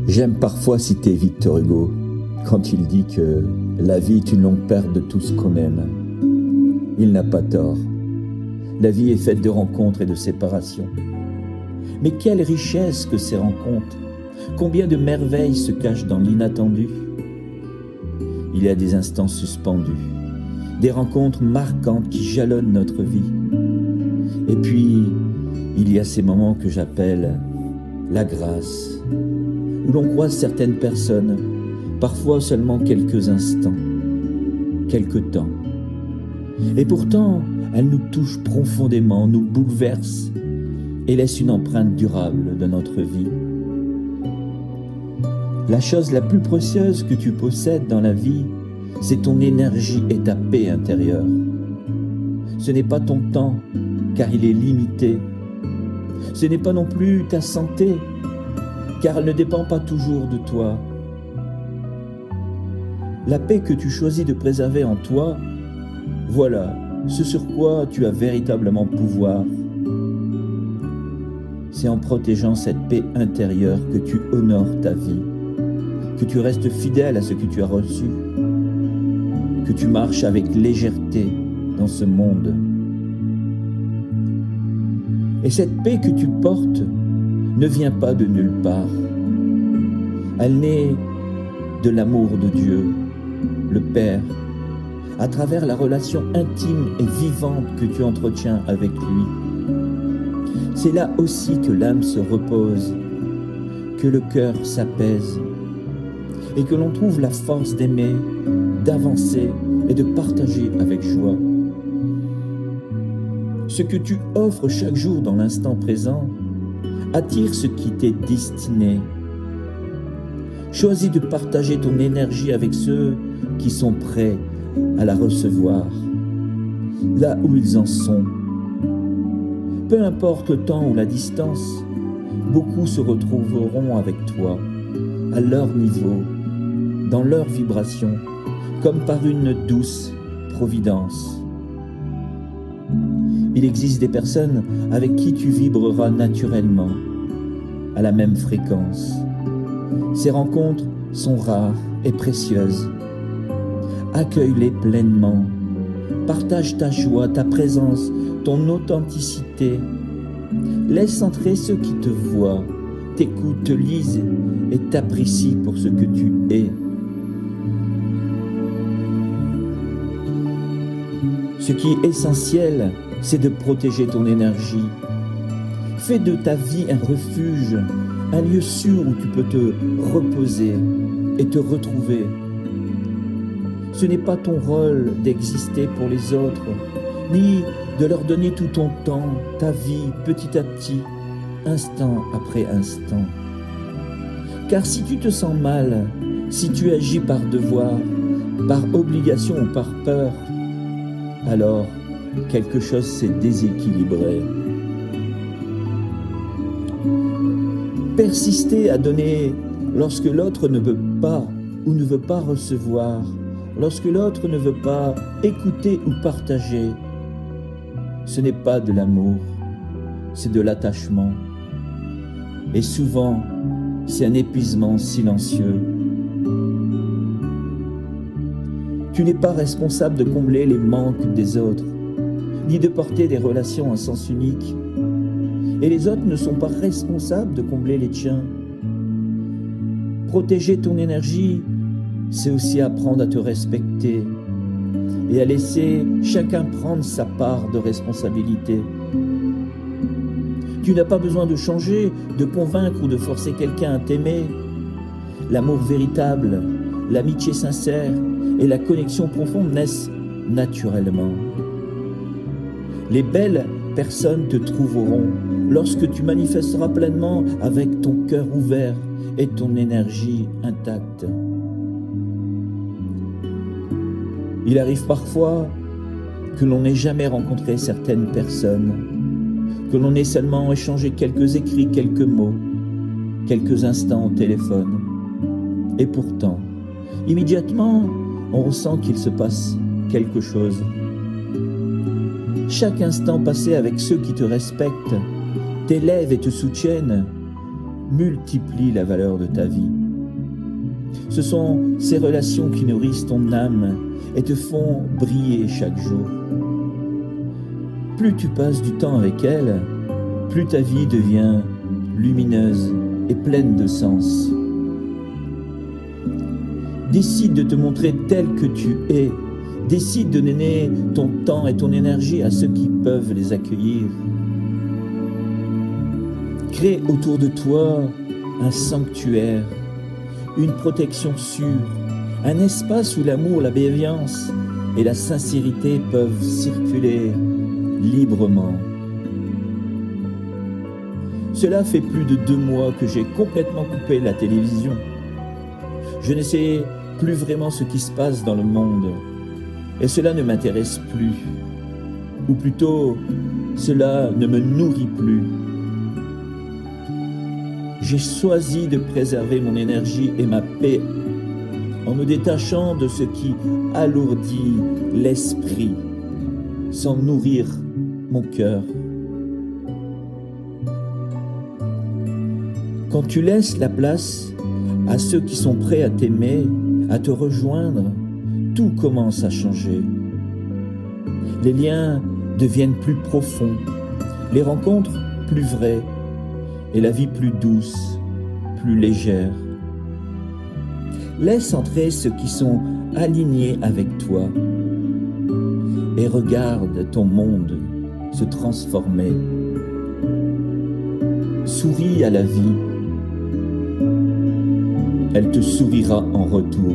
J'aime parfois citer Victor Hugo quand il dit que la vie est une longue perte de tout ce qu'on aime. Il n'a pas tort. La vie est faite de rencontres et de séparations. Mais quelle richesse que ces rencontres! Combien de merveilles se cachent dans l'inattendu! Il y a des instants suspendus, des rencontres marquantes qui jalonnent notre vie. Et puis, il y a ces moments que j'appelle la grâce, où l'on croise certaines personnes, parfois seulement quelques instants, quelques temps. Et pourtant, elles nous touchent profondément, nous bouleversent et laissent une empreinte durable dans notre vie. La chose la plus précieuse que tu possèdes dans la vie, c'est ton énergie et ta paix intérieure. Ce n'est pas ton temps, car il est limité. Ce n'est pas non plus ta santé, car elle ne dépend pas toujours de toi. La paix que tu choisis de préserver en toi, voilà ce sur quoi tu as véritablement pouvoir. C'est en protégeant cette paix intérieure que tu honores ta vie, que tu restes fidèle à ce que tu as reçu, que tu marches avec légèreté dans ce monde. Et cette paix que tu portes ne vient pas de nulle part. Elle naît de l'amour de Dieu, le Père, à travers la relation intime et vivante que tu entretiens avec lui. C'est là aussi que l'âme se repose, que le cœur s'apaise et que l'on trouve la force d'aimer, d'avancer et de partager avec joie. Ce que tu offres chaque jour dans l'instant présent attire ce qui t'est destiné. Choisis de partager ton énergie avec ceux qui sont prêts à la recevoir, là où ils en sont. Peu importe le temps ou la distance, beaucoup se retrouveront avec toi, à leur niveau, dans leur vibration, comme par une douce providence. Il existe des personnes avec qui tu vibreras naturellement, à la même fréquence. Ces rencontres sont rares et précieuses. Accueille-les pleinement. Partage ta joie, ta présence, ton authenticité. Laisse entrer ceux qui te voient, t'écoutent, te lisent et t'apprécient pour ce que tu es. Ce qui est essentiel, c'est de protéger ton énergie. Fais de ta vie un refuge, un lieu sûr où tu peux te reposer et te retrouver. Ce n'est pas ton rôle d'exister pour les autres, ni de leur donner tout ton temps, ta vie, petit à petit, instant après instant. Car si tu te sens mal, si tu agis par devoir, par obligation ou par peur, alors quelque chose s'est déséquilibré. Persister à donner lorsque l'autre ne veut pas ou ne veut pas recevoir, lorsque l'autre ne veut pas écouter ou partager, ce n'est pas de l'amour, c'est de l'attachement. Et souvent, c'est un épuisement silencieux. Tu n'es pas responsable de combler les manques des autres, ni de porter des relations à sens unique. Et les autres ne sont pas responsables de combler les tiens. Protéger ton énergie, c'est aussi apprendre à te respecter et à laisser chacun prendre sa part de responsabilité. Tu n'as pas besoin de changer, de convaincre ou de forcer quelqu'un à t'aimer. L'amour véritable, l'amitié sincère et la connexion profonde naissent naturellement. Les belles personnes te trouveront lorsque tu manifesteras pleinement avec ton cœur ouvert et ton énergie intacte. Il arrive parfois que l'on n'ait jamais rencontré certaines personnes, que l'on ait seulement échangé quelques écrits, quelques mots, quelques instants au téléphone. Et pourtant, immédiatement, on ressent qu'il se passe quelque chose. Chaque instant passé avec ceux qui te respectent t'élèvent et te soutiennent multiplient la valeur de ta vie. Ce sont ces relations qui nourrissent ton âme et te font briller chaque jour. Plus tu passes du temps avec elles, plus ta vie devient lumineuse et pleine de sens. Décide de te montrer tel que tu es. Décide de donner ton temps et ton énergie à ceux qui peuvent les accueillir. Crée autour de toi un sanctuaire, une protection sûre, un espace où l'amour, la bienveillance et la sincérité peuvent circuler librement. Cela fait plus de 2 mois que j'ai complètement coupé la télévision. Je ne sais plus vraiment ce qui se passe dans le monde et cela ne m'intéresse plus. Ou plutôt, cela ne me nourrit plus. J'ai choisi de préserver mon énergie et ma paix en me détachant de ce qui alourdit l'esprit sans nourrir mon cœur. Quand tu laisses la place à ceux qui sont prêts à t'aimer, à te rejoindre, tout commence à changer. Les liens deviennent plus profonds, les rencontres plus vraies et la vie plus douce, plus légère. Laisse entrer ceux qui sont alignés avec toi et regarde ton monde se transformer. Souris à la vie. Elle te sourira en retour.